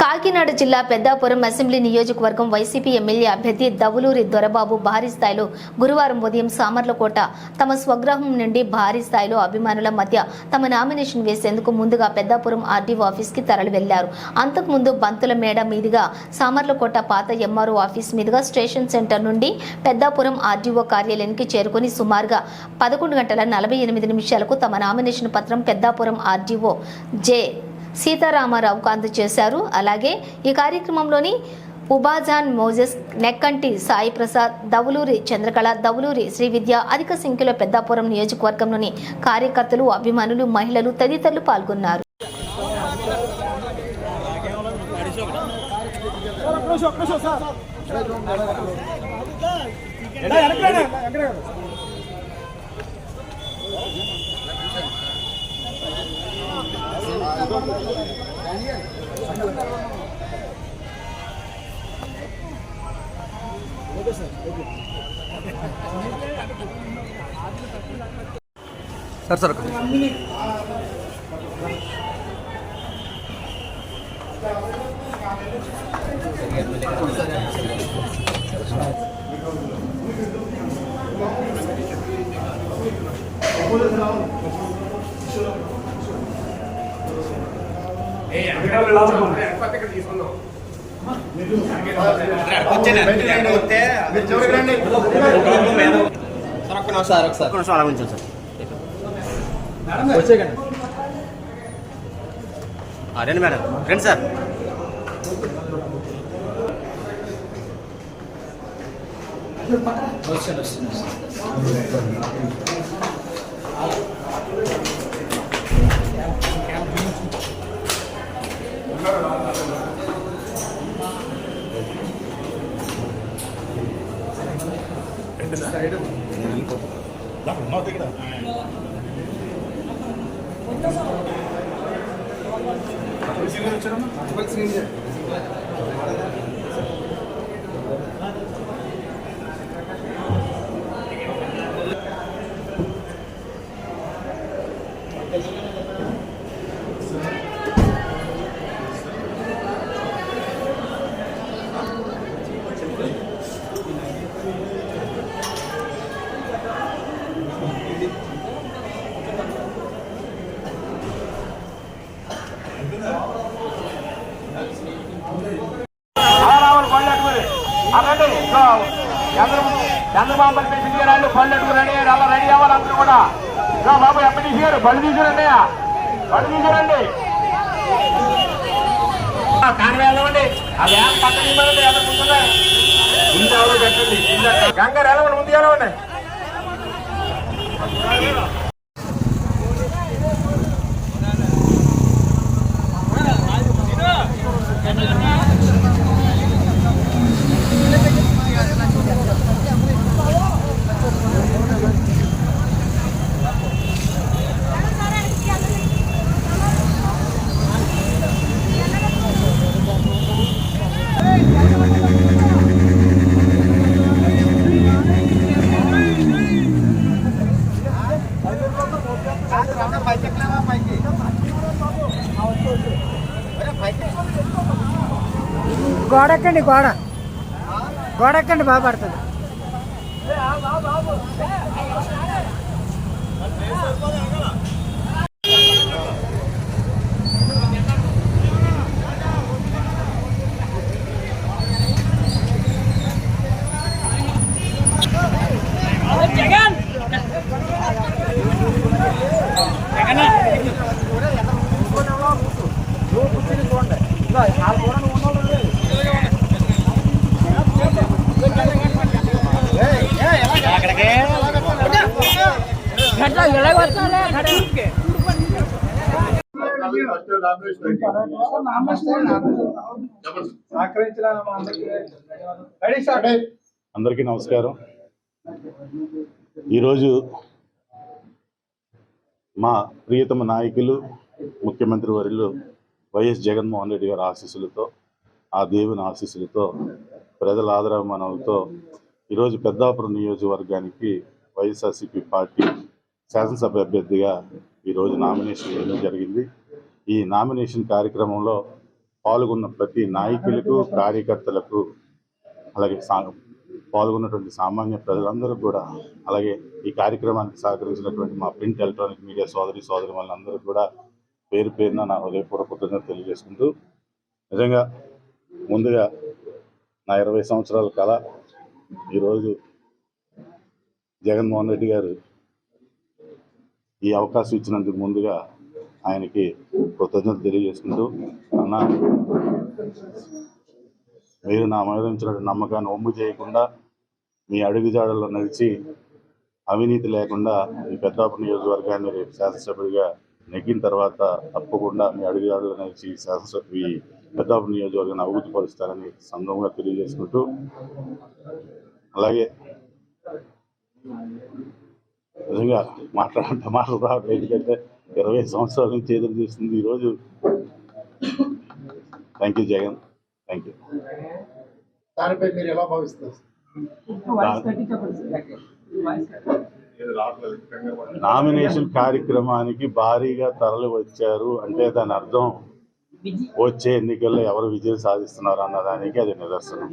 కాకినాడ జిల్లా పెద్దాపురం అసెంబ్లీ నియోజకవర్గం YCP MLA అభ్యర్థి దవులూరి దొరబాబు భారీ స్థాయిలో గురువారం ఉదయం సామర్లకోట తమ స్వగృహం నుండి భారీ స్థాయిలో అభిమానుల మధ్య తమ నామినేషన్ వేసేందుకు ముందుగా పెద్దాపురం ఆర్డీఓ ఆఫీస్కి తరలి వెళ్లారు. అంతకుముందు బంతుల మేడ మీదుగా సామర్లకోట పాత ఎంఆర్ఓ ఆఫీస్ మీదుగా స్టేషన్ సెంటర్ నుండి పెద్దాపురం ఆర్డీఓ కార్యాలయానికి చేరుకుని సుమారుగా 11:48 తమ నామినేషన్ పత్రం పెద్దాపురం ఆర్డీఓ జె సీతారామారావుకు అందజేశారు. అలాగే ఈ కార్యక్రమంలోని ఉబాజాన్ మోజెస్, నెక్కంటి సాయి ప్రసాద్, దవులూరి చంద్రకళ, దవులూరి శ్రీవిద్య, అధిక సంఖ్యలో పెద్దాపురం నియోజకవర్గంలోని కార్యకర్తలు, అభిమానులు, మహిళలు తదితరులు పాల్గొన్నారు. सर सर రండి మేడం, రండి సార్. చంద్రబాబు రండి, పళ్ళు ఎట్టుకురండి, అలా రెడీ అవ్వాలి అందరూ కూడా. బాబు ఎప్పటి తీసారు, పళ్ళు తీసుకురండి, పళ్ళు తీసుకురండి. కాని వెళ్ళమండి, ఆ వ్యాన్ పక్కన ఇవ్వండి, ఎలా కూర్చున్నాయి ముందు ఎవరో పెట్టండి. గంగారు వెళ్ళమండి, ముందు వెళ్ళమండి. గోడెక్కండి, గోడెక్కండి, బాగా పడుతుంది. అందరికీ నమస్కారం. ఈరోజు మా ప్రియతమ నాయకులు ముఖ్యమంత్రి వర్యులు వైఎస్ జగన్మోహన్ రెడ్డి గారి ఆశీస్సులతో, ఆ దేవుని ఆశీస్సులతో, ప్రజల ఆదరాభిమానాలతో ఈరోజు పెద్దాపురం నియోజకవర్గానికి వైఎస్ఆర్సీపీ పార్టీ శాసనసభ అభ్యర్థిగా ఈరోజు నామినేషన్ వేయడం జరిగింది. ఈ నామినేషన్ కార్యక్రమంలో పాల్గొన్న ప్రతి నాయకులకు, కార్యకర్తలకు, అలాగే పాల్గొన్నటువంటి సామాన్య ప్రజలందరూ కూడా, అలాగే ఈ కార్యక్రమానికి సహకరించినటువంటి మా ప్రింట్ ఎలక్ట్రానిక్ మీడియా సోదరి వాళ్ళందరూ కూడా పేరు పేరున నా హృదయపూర్వక కృతజ్ఞతలు తెలియజేసుకుంటూ, నిజంగా ముందుగా నా 20 సంవత్సరాల కళ ఈరోజు జగన్మోహన్ రెడ్డి గారు ఈ అవకాశం ఇచ్చినందుకు ముందుగా ఆయనకి కృతజ్ఞతలు తెలియజేసుకుంటూ, అన్న మీరు నా మీద ఉంచిన నమ్మకాన్ని ఒమ్ము చేయకుండా మీ అడుగుజాడల్లో నడిచి అవినీతి లేకుండా ఈ పెద్దాపురం నియోజకవర్గాన్ని రేపు శాసనసభ్యుడిగా నెగ్గిన తర్వాత తప్పకుండా మీ అడుగుజాడల్లో నడిచి ఈ పెద్దాపురం నియోజకవర్గాన్ని అభివృద్ధి పరుస్తారని సందర్భంగా తెలియజేసుకుంటూ, అలాగే నిజంగా మాట్లాడంటే మాటలు రావట్లేదు. ఎందుకంటే 20 సంవత్సరాల నుంచి ఎదురు చూస్తుంది ఈరోజు. Thank you Jagan, thank you. దానిపై మీరు ఎలా భావిస్తారు? నామినేషన్ కార్యక్రమానికి భారీగా తరలి వచ్చారు అంటే దాని అర్థం వచ్చే ఎన్నికల్లో ఎవరు విజయం సాధిస్తున్నారు అన్నదానికి అది నిదర్శనం.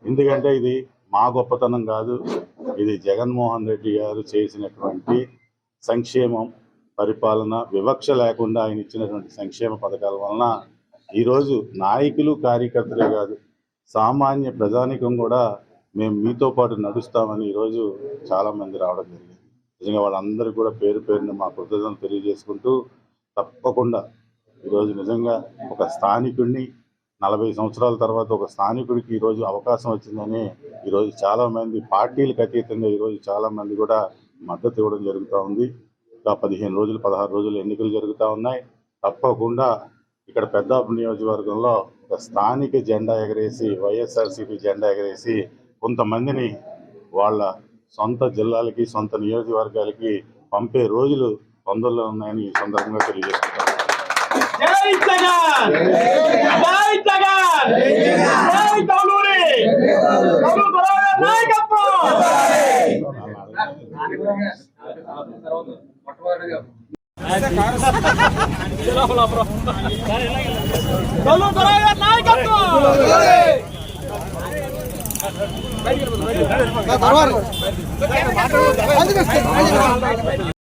ఎందుకంటే ఇది మా గొప్పతనం కాదు, ఇది జగన్మోహన్ రెడ్డి గారు చేసినటువంటి సంక్షేమం, పరిపాలన, వివక్ష లేకుండా ఆయన ఇచ్చినటువంటి సంక్షేమ పథకాల వలన ఈరోజు నాయకులు, కార్యకర్తలే కాదు సామాన్య ప్రజానికం కూడా మేము మీతో పాటు నడుస్తామని ఈరోజు చాలామంది రావడం జరిగింది. నిజంగా వాళ్ళందరూ కూడా పేరు పేరున మా కృతజ్ఞతలు తెలియజేసుకుంటూ, తప్పకుండా ఈరోజు నిజంగా ఒక స్థానికుడిని 40 సంవత్సరాల తర్వాత ఒక స్థానికుడికి ఈరోజు అవకాశం వచ్చిందని ఈరోజు చాలామంది పార్టీలకు అతీతంగా ఈరోజు చాలామంది కూడా మద్దతు ఇవ్వడం జరుగుతూ ఉంది. ఇంకా 15 రోజులు 16 రోజులు ఎన్నికలు జరుగుతూ ఉన్నాయి. తప్పకుండా ఇక్కడ పెద్దాపురం నియోజకవర్గంలో ఒక స్థానిక జెండా ఎగరేసి, వైఎస్ఆర్సీపీ జెండా ఎగరేసి కొంతమందిని వాళ్ళ సొంత జిల్లాలకి, సొంత నియోజకవర్గాలకి పంపే రోజులు తొందరలో ఉన్నాయని ఈ సందర్భంగా తెలియజేస్తున్నాను. జై జగన్, జై జగన్, జై దౌలూరి, నాయకత్వం. నాయకత్వం.